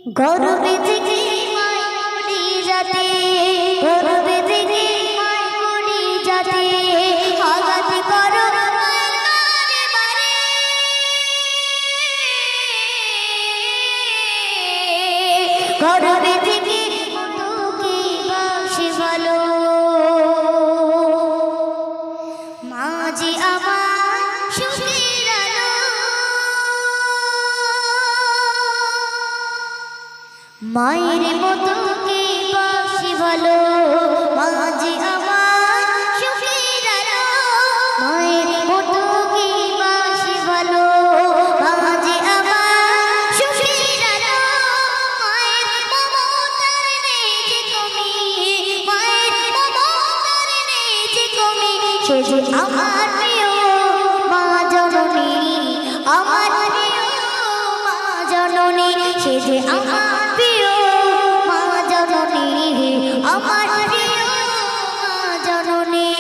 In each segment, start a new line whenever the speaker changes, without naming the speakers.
গর্বে থেকে মায়ামণি যাতে, গর্বে থেকে মায়ামণি যাতে আঘাত করো বারে বারে। গর্বে থেকে তোকে বাসে ভালো, মাঝে আমার সুখের আলো। মায়ের মতো কে বাসি ভালো, মাঝে আমার সুখের আলো। মায়ের মতো কে বাসি ভালো, মাঝে আমার সুখের আলো। মায়ের মমতার নেই যে কমি, মায়ের মমতার নেই যে কমি। সে যে আমার প্রিয় মা জননী, আমার প্রিয় মা জননী। সে যে আমার প্রিয় মা জননী, আমার প্রিয় মা জননী।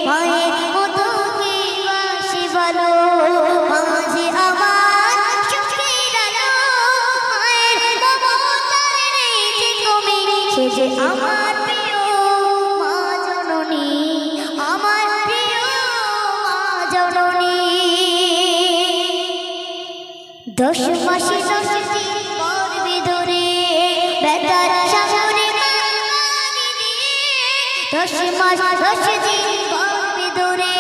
মায়ের মতো কে বাসি ভালো, মাঝে আমার সুখের আলো। মায়ের মমতার নেই যে কমি। সে যে আমার প্রিয় মা জননী, আমার প্রিয় মা জননী। 10 মাসে 10 দিন পর্বে ধরে বেতার সাগরে মারি দিয়ে। 10 মাস 10 দিন পর্বে ধরে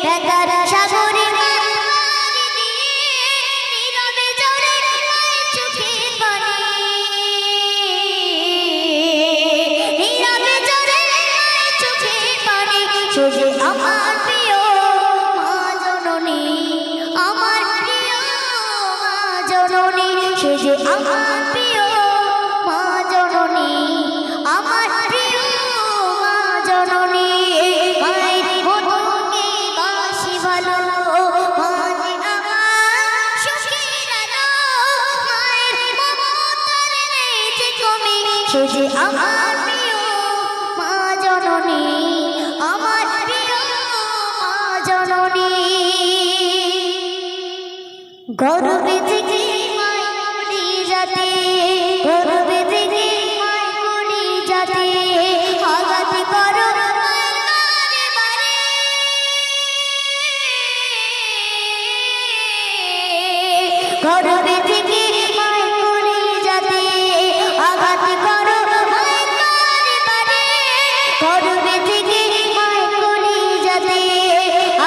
বেতার সাগরে মারি দিয়ে। নীরবে ঝরে মায়ের চোখের পানি, নীরবে ঝরে মায়ের চোখের পানি। সে যে আমার প্রিয় মা জননী, আমার প্রিয় মা জননী। সে যে আমার প্রিয় মা জননী, আমার প্রিয় মা জননী। মায়ের মতো কে বাসি ভালো, মাঝে আমার সুখের আলো। মায়ের মমতার নেই যে কমি। সে যে আমার প্রিয় মা জননী, আমার প্রিয় মা জননী। গর্বে থেকে মায়ামণি যাতে, গর্বে থেকে মায়ামণি যাতে আঘাত করো বারে বারে। গর্বে থেকে মায়ামণি যাতে আঘাত করো বারে বারে। গর্বে থেকে মায়ামণি যাতে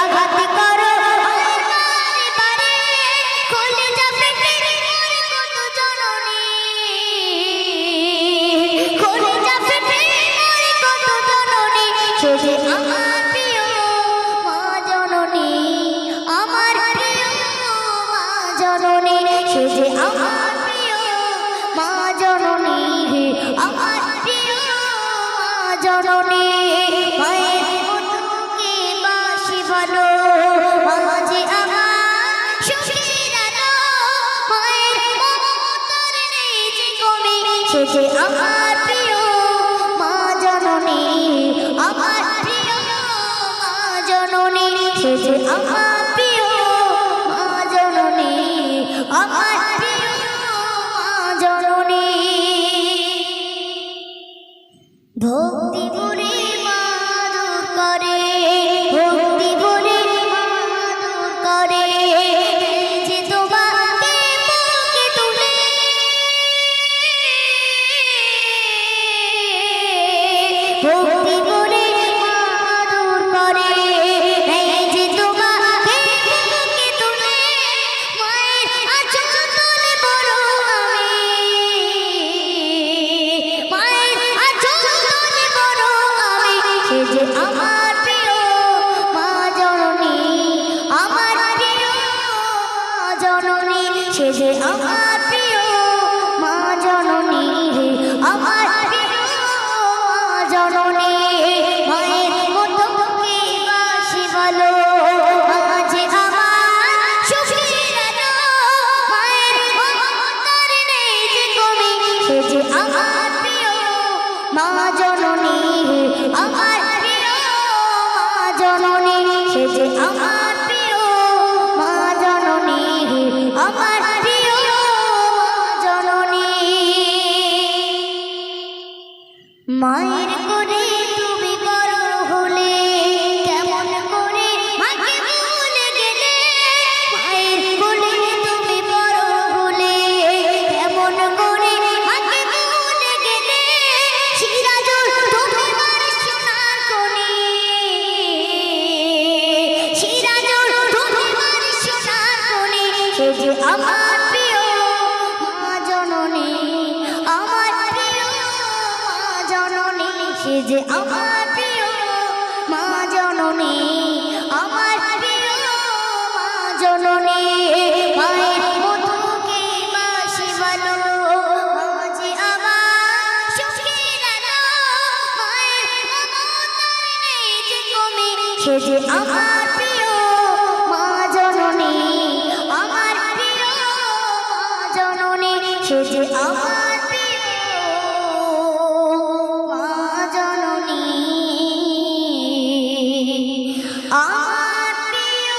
আঘাত করো বারে বারে। কলিজা ফেটে মরে কত জননী, কলিজা ফেটে মরে কত জননী। সে যে আমার প্রিয় মা জননী, আমার প্রিয় মা জননী। সে যে আমার প্রিয় মা জননী, আমার প্রিয় মা জননী। মায়ের মতো কে বাসি ভালো, মাঝে আমার সুখের আলো। মায়ের মমতার নেই যে কমি। সে যে আমার প্রিয় মা জননী, আমার প্রিয় মা জননী। সে যে আমার প্রিয় মা জননী, আমার প্রিয় মা জননী। ভক্তি ভরে মা আদর করে, ভক্তি ভরে মা আদর করে। যে তোমাকে বুকে তুলে, ভক্তি ভরে মা আদর করে। যে তোমাকে বুকে তুলে, মায়ের আঁচল তলে বড় আমি, মায়ের আঁচল তলে বড় আমি। সে যে আমার প্রিয় মা জননী, আমার প্রিয় মা জননী। সে যে আমার প্রিয় মা জননী, আমার প্রিয় মা জননী। মায়ের মতো কে বাসি ভালো, মাঝে আমার সুখের আলো। মায়ের মমতার নেই যে কমি। সে যে আমার প্রিয় মা জননী, আমার প্রিয় মা জননী। সে যে আমার প্রিয় মা জননী, আমার প্রিয় মা জননী। মায়ের কোলে তুমি বড় হলে, কেমন করে মাকে ভুলে গেলে? মায়ের কোলে তুমি বড় হলে, কেমন করে মাকে ভুলে গেলে? সিরাজুল তুমি আমার সোনার খনি, সিরাজুল তুমি আমার সোনার খনি। সে যে আমার প্রিয় মা জননী, আমার প্রিয় মা জননী। সে যে আমার প্রিয় মা জননী, আমার প্রিয় মা জননী। মায়ের মতো কে বাসে ভালো, মা যে আমার সুখের আলো। মায়ের মমতার নেই যে কমে, সে যে আমার প্রিয় মা জননী, আমার প্রিয় মা জননী। সে যে আমার প্রিয় মা জননী, আমার প্রিয়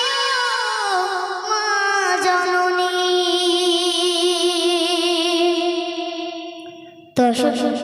মা জননী। দর্শক